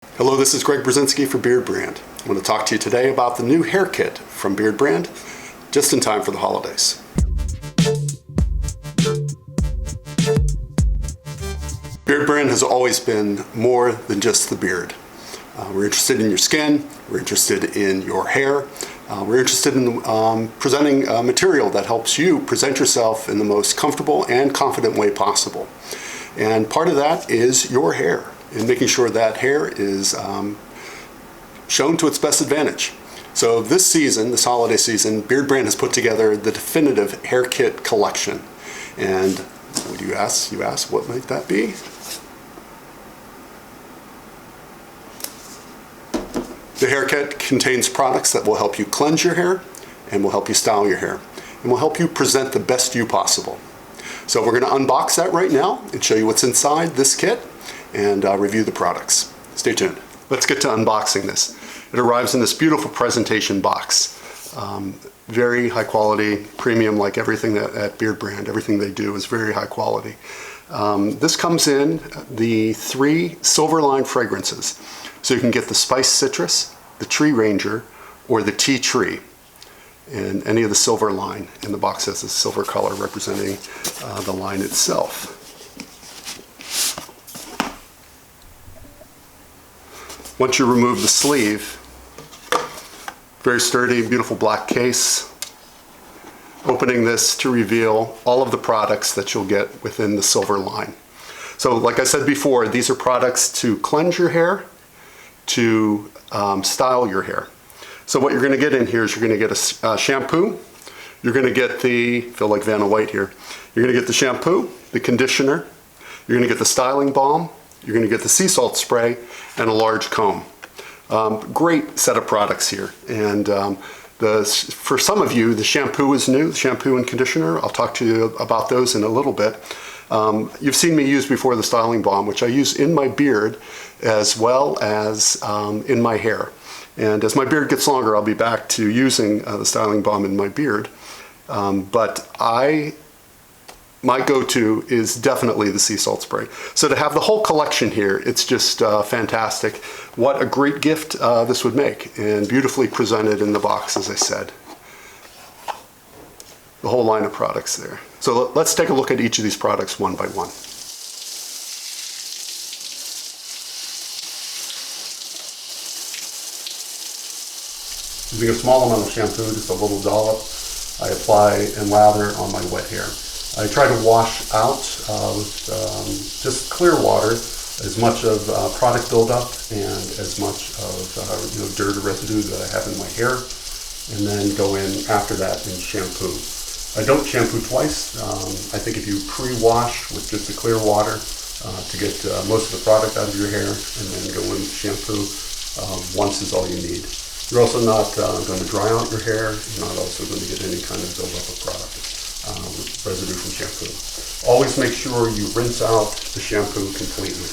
Hello, this is Berzinsky for Beardbrand. I want to talk to you today about the new hair kit from Beardbrand, just in time for the holidays. Beardbrand has always been more than just the beard. We're interested in your skin, we're interested in your hair, we're interested in presenting material that helps you present yourself in the most comfortable and confident way possible. And part of that is your hair, and making sure that hair is shown to its best advantage. So this season, this holiday season, Beardbrand has put together the definitive hair kit collection. And what do you ask? You ask, what might that be? The hair kit contains products that will help you cleanse your hair and will help you style your hair and will help you present the best you possible. So we're going to unbox that right now and show you what's inside this kit and review the products. Stay tuned. Let's get to unboxing this. It arrives in this beautiful presentation box. Very high quality, premium, like everything at Beardbrand. Everything they do is very high quality. This comes in the 3 silver line fragrances. So you can get the Spice Citrus, the Tree Ranger, or the Tea Tree. And any of the silver line. And the box has a silver color representing the line itself. Once you remove the sleeve, very sturdy, beautiful black case. Opening this to reveal all of the products that you'll get within the silver line. So like I said before, these are products to cleanse your hair, to style your hair. So what you're going to get in here is you're going to get a shampoo. You're going to get the, feel like Vanna White here. You're going to get the shampoo, the conditioner. You're going to get the styling balm. You're going to get the sea salt spray and a large comb. Great set of products here. And for some of you, the shampoo is new, the shampoo and conditioner. I'll talk to you about those in a little bit. You've seen me use before the styling balm, which I use in my beard as well as in my hair. And as my beard gets longer, I'll be back to using the styling balm in my beard. But my go-to is definitely the sea salt spray. So to have the whole collection here, it's just fantastic. What a great gift this would make, and beautifully presented in the box, as I said. The whole line of products there. So let's take a look at each of these products one by one. Using a small amount of shampoo, just a little dollop, I apply and lather on my wet hair. I try to wash out with just clear water as much of product buildup and as much of dirt or residue that I have in my hair, and then go in after that and shampoo. I don't shampoo twice. I think if you pre-wash with just the clear water to get most of the product out of your hair and then go in with shampoo, once is all you need. You're also not going to dry out your hair. You're not also going to get any kind of buildup of product. Residue from shampoo. Always make sure you rinse out the shampoo completely.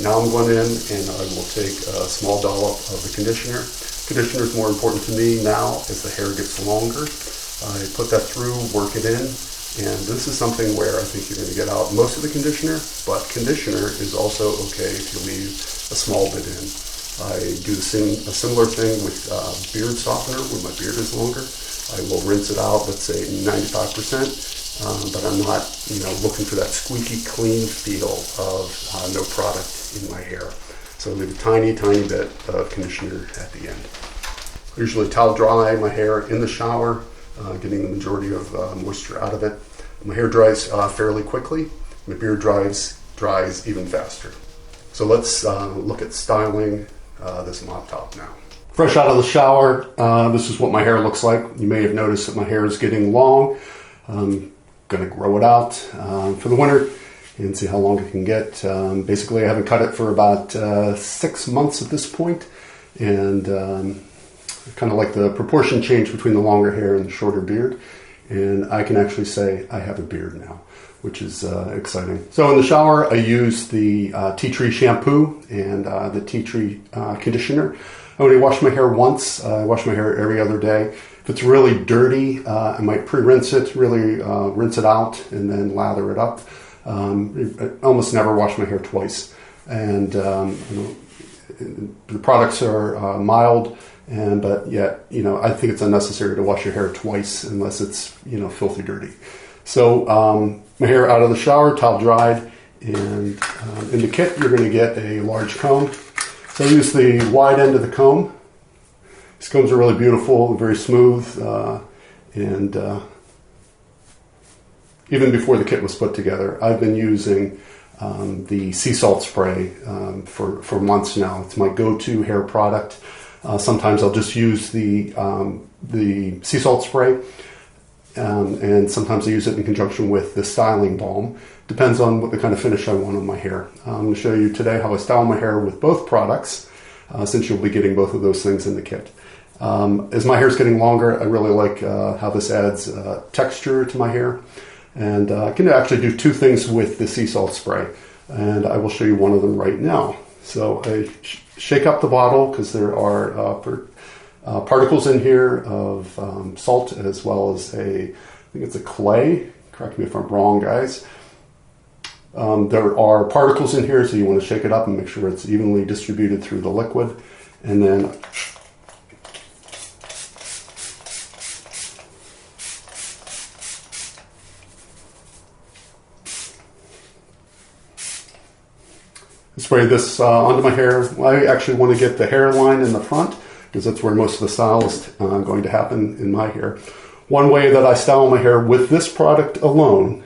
Now I'm going in and I will take a small dollop of the conditioner. Conditioner is more important to me now as the hair gets longer. I put that through, work it in, and this is something where I think you're going to get out most of the conditioner, but conditioner is also okay if you leave a small bit in. I do a similar thing with beard softener when my beard is longer. I will rinse it out, let's say 95%, but I'm not, looking for that squeaky clean feel of no product in my hair. So I leave a tiny, tiny bit of conditioner at the end. I usually towel dry my hair in the shower, getting the majority of moisture out of it. My hair dries fairly quickly. My beard dries even faster. So let's look at styling this mop top now. Fresh out of the shower, this is what my hair looks like. You may have noticed that my hair is getting long. I'm going to grow it out for the winter and see how long it can get. Basically, I haven't cut it for about 6 months at this point, and kind of like the proportion change between the longer hair and the shorter beard. And I can actually say I have a beard now, which is exciting. So in the shower, I use the Tea Tree shampoo and the Tea Tree conditioner. I only wash my hair once. I wash my hair every other day. If it's really dirty, I might pre-rinse it, really rinse it out, and then lather it up. I almost never wash my hair twice. And the products are mild, but yet, I think it's unnecessary to wash your hair twice unless it's, filthy dirty. So my hair out of the shower, towel dried, and in the kit you're going to get a large comb. So I use the wide end of the comb. These combs are really beautiful, very smooth, and even before the kit was put together, I've been using the sea salt spray for months now. It's my go-to hair product. Sometimes I'll just use the sea salt spray, and sometimes I use it in conjunction with the styling balm. Depends on what the kind of finish I want on my hair. I'm going to show you today how I style my hair with both products, since you'll be getting both of those things in the kit. As my hair is getting longer, I really like how this adds texture to my hair. And I can actually do two things with the sea salt spray, and I will show you one of them right now. So I shake up the bottle because there are particles in here of salt, as well as I think it's a clay. Correct me if I'm wrong, guys. There are particles in here, so you want to shake it up and make sure it's evenly distributed through the liquid. And then spray this onto my hair. I actually want to get the hairline in the front because that's where most of the style is going to happen in my hair. One way that I style my hair with this product alone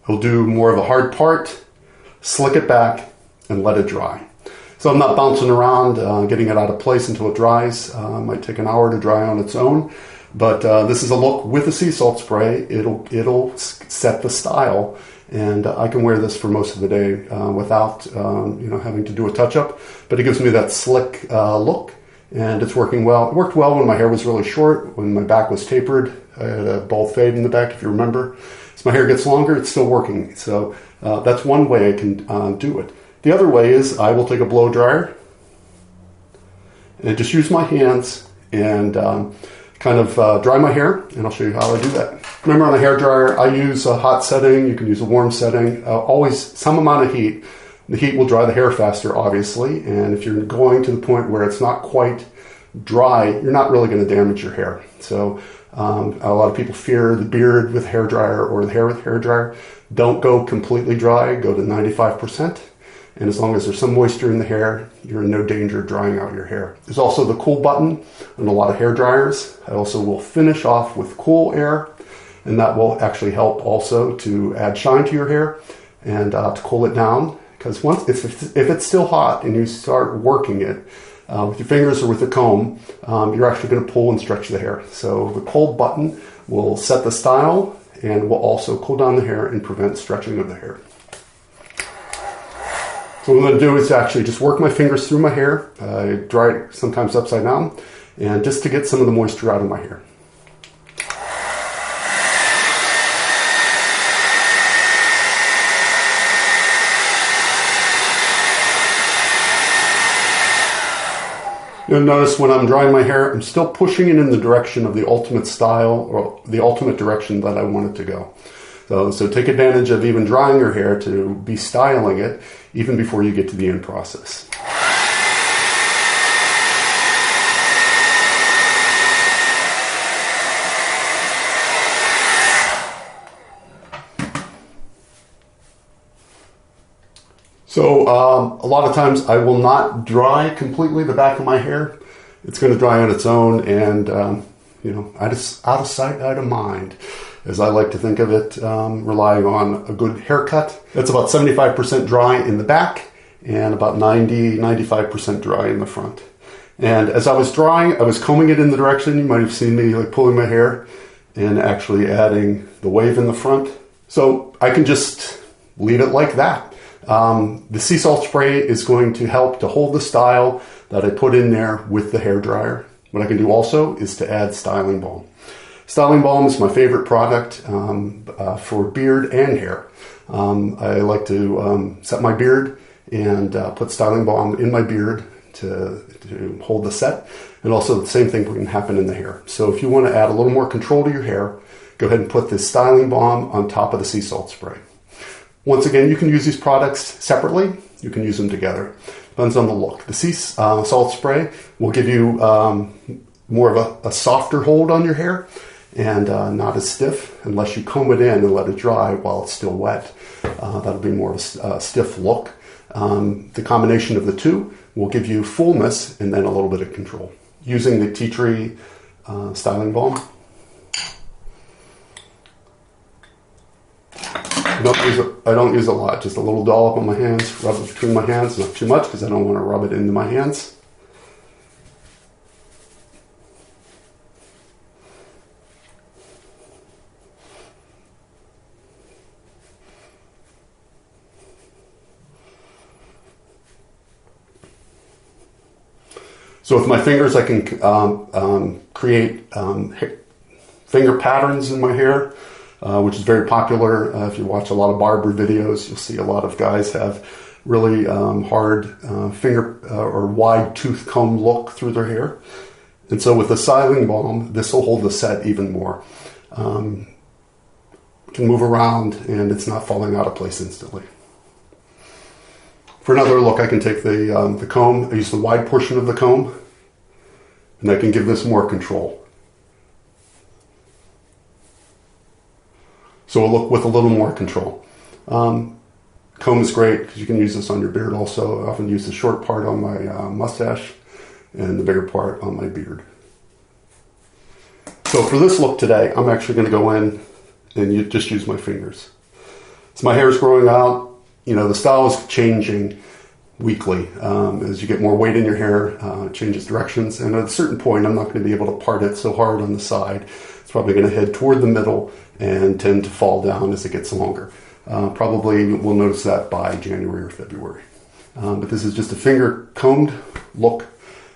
I'll do more of a hard part, slick it back, and let it dry. So I'm not bouncing around getting it out of place until it dries. It might take an hour to dry on its own. But this is a look with the sea salt spray. It'll set the style, and I can wear this for most of the day without having to do a touch-up. But it gives me that slick look, and it's working well. It worked well when my hair was really short, when my back was tapered. I had a bald fade in the back, if you remember. As my hair gets longer, it's still working. So that's one way I can do it. The other way is I will take a blow dryer and just use my hands and kind of dry my hair, and I'll show you how I do that. Remember, on the hair dryer, I use a hot setting. You can use a warm setting. Always some amount of heat. The heat will dry the hair faster, obviously, and if you're going to the point where it's not quite dry, you're not really going to damage your hair. So a lot of people fear the beard with hair dryer or the hair with hair dryer. Don't go completely dry. Go to 95%. And as long as there's some moisture in the hair, you're in no danger of drying out your hair. There's also the cool button on a lot of hair dryers. I also will finish off with cool air, and that will actually help also to add shine to your hair and to cool it down. Because if it's still hot and you start working it with your fingers or with a comb, you're actually going to pull and stretch the hair. So the cold button will set the style and will also cool down the hair and prevent stretching of the hair. So what I'm going to do is actually just work my fingers through my hair. I dry it sometimes upside down, and just to get some of the moisture out of my hair. You'll notice when I'm drying my hair, I'm still pushing it in the direction of the ultimate style or the ultimate direction that I want it to go. So take advantage of even drying your hair to be styling it even before you get to the end process. So a lot of times I will not dry completely the back of my hair. It's going to dry on its own, and out of sight, out of mind, as I like to think of it, relying on a good haircut. That's about 75% dry in the back and about 95% dry in the front. And as I was drying, I was combing it in the direction. You might have seen me like pulling my hair and actually adding the wave in the front. So I can just leave it like that. The sea salt spray is going to help to hold the style that I put in there with the hair dryer. What I can do also is to add styling balm. Styling balm is my favorite product for beard and hair. I like to set my beard and put styling balm in my beard to hold the set. And also the same thing can happen in the hair. So if you want to add a little more control to your hair, go ahead and put this styling balm on top of the sea salt spray. Once again, you can use these products separately. You can use them together. Depends on the look. The sea salt spray will give you more of a softer hold on your hair and not as stiff unless you comb it in and let it dry while it's still wet. That'll be more of a stiff look. The combination of the two will give you fullness and then a little bit of control. Using the tea tree styling balm. I don't use a lot, just a little dollop on my hands, rub it between my hands, not too much because I don't want to rub it into my hands. So with my fingers, I can create finger patterns in my hair, which is very popular. If you watch a lot of barber videos, you'll see a lot of guys have really hard finger or wide tooth comb look through their hair. And so with the styling balm, this will hold the set even more. Can move around and it's not falling out of place instantly. For another look, I can take the comb, I use the wide portion of the comb, and I can give this more control. So we'll look with a little more control. Comb is great because you can use this on your beard also. I often use the short part on my mustache and the bigger part on my beard. So for this look today, I'm actually going to go in and just use my fingers. So my hair is growing out. You know, the style is changing weekly. As you get more weight in your hair, it changes directions. And at a certain point, I'm not going to be able to part it so hard on the side. It's probably going to head toward the middle and tend to fall down as it gets longer. Probably we'll notice that by January or February. But this is just a finger combed look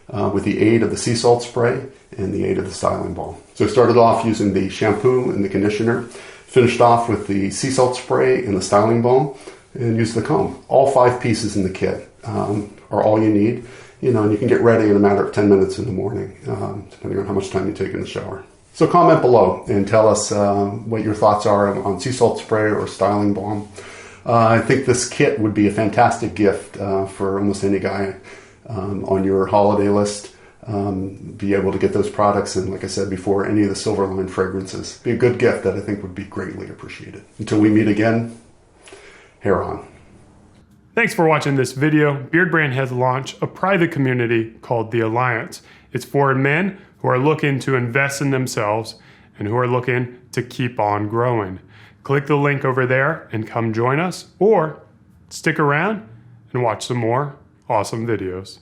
with the aid of the sea salt spray and the aid of the styling balm. So I started off using the shampoo and the conditioner, finished off with the sea salt spray and the styling balm, and used the comb. All 5 pieces in the kit are all you need. You know, and you can get ready in a matter of 10 minutes in the morning, depending on how much time you take in the shower. So comment below and tell us what your thoughts are on sea salt spray or styling balm. I think this kit would be a fantastic gift for almost any guy on your holiday list. Be able to get those products, and like I said before, any of the silver line fragrances. Be a good gift that I think would be greatly appreciated. Until we meet again, hair on. Thanks for watching this video. Beardbrand has launched a private community called The Alliance. It's for men who are looking to invest in themselves and who are looking to keep on growing. Click the link over there and come join us, or stick around and watch some more awesome videos.